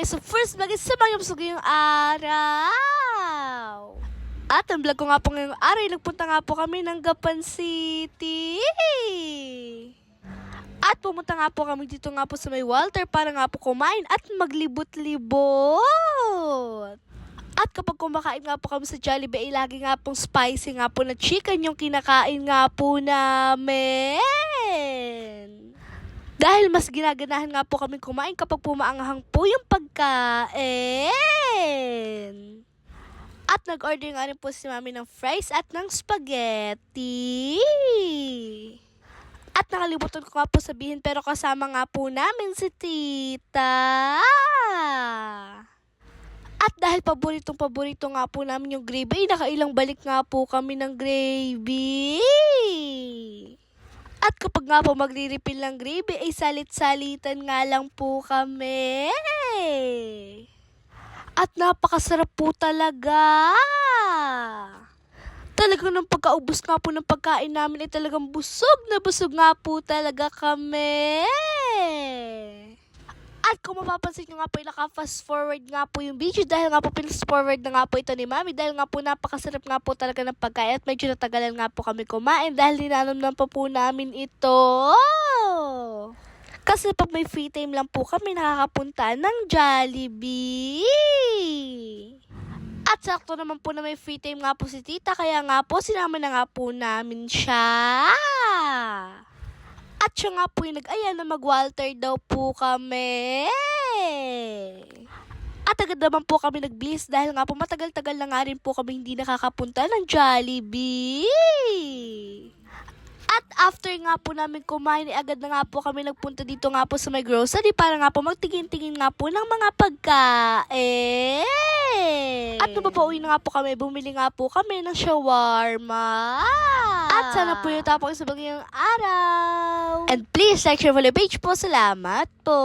So first vlog is sa mga ngayong araw. At ang vlog ko nga po ngayong araw ay nagpunta nga po kami ng Gapan City. At pumunta nga po kami dito nga po sa may Walter para nga po kumain at maglibot-libot. At kapag kumakain nga po kami sa Jollibee, ay lagi nga pong spicy nga po na chicken yung kinakain nga po namin. Dahil mas ginaganahan nga po kami kumain kapag pumaanghang po yung pagkain. At nag-order nga rin po si Mami ng fries at ng spaghetti. At nakalimutan ko nga po sabihin pero kasama nga po namin si Tita. At dahil paborito nga po namin yung gravy, nakailang balik nga po kami ng gravy. At kapag nga po magre-refill ng gravy, ay salit-salitan nga lang po kami. At napakasarap po talaga. Talagang nang pagkaubos nga po ng pagkain namin ay talagang busog na busog nga po talaga kami. At kung mapapansin nyo nga po, naka-fast forward nga po yung video dahil nga po pinas forward na nga po ito ni Mami dahil nga po napakasarap nga po talaga ng pagkain at medyo natagalan nga po kami kumain dahil ninanamnam pa po namin ito. Kasi pag may free time lang po kami nakakapunta ng Jollibee. At sakto naman po na may free time nga po si Tita kaya nga po sinama na nga po namin siya. At siya nga po yung nag-aya na mag-Walter daw po kami. At agad naman po kami nag-bliss dahil nga po matagal-tagal na nga rin po kami hindi nakakapunta ng Jollibee. At after nga po namin kumain, agad na nga po kami nagpunta dito nga po sa may grocery para nga po magtingin-tingin nga po ng mga pagkain. At nababauwi na nga po kami, bumili nga po kami ng shawarma. At sana po yung tapos sa bagyang araw. And please like, share, follow page po. Salamat po.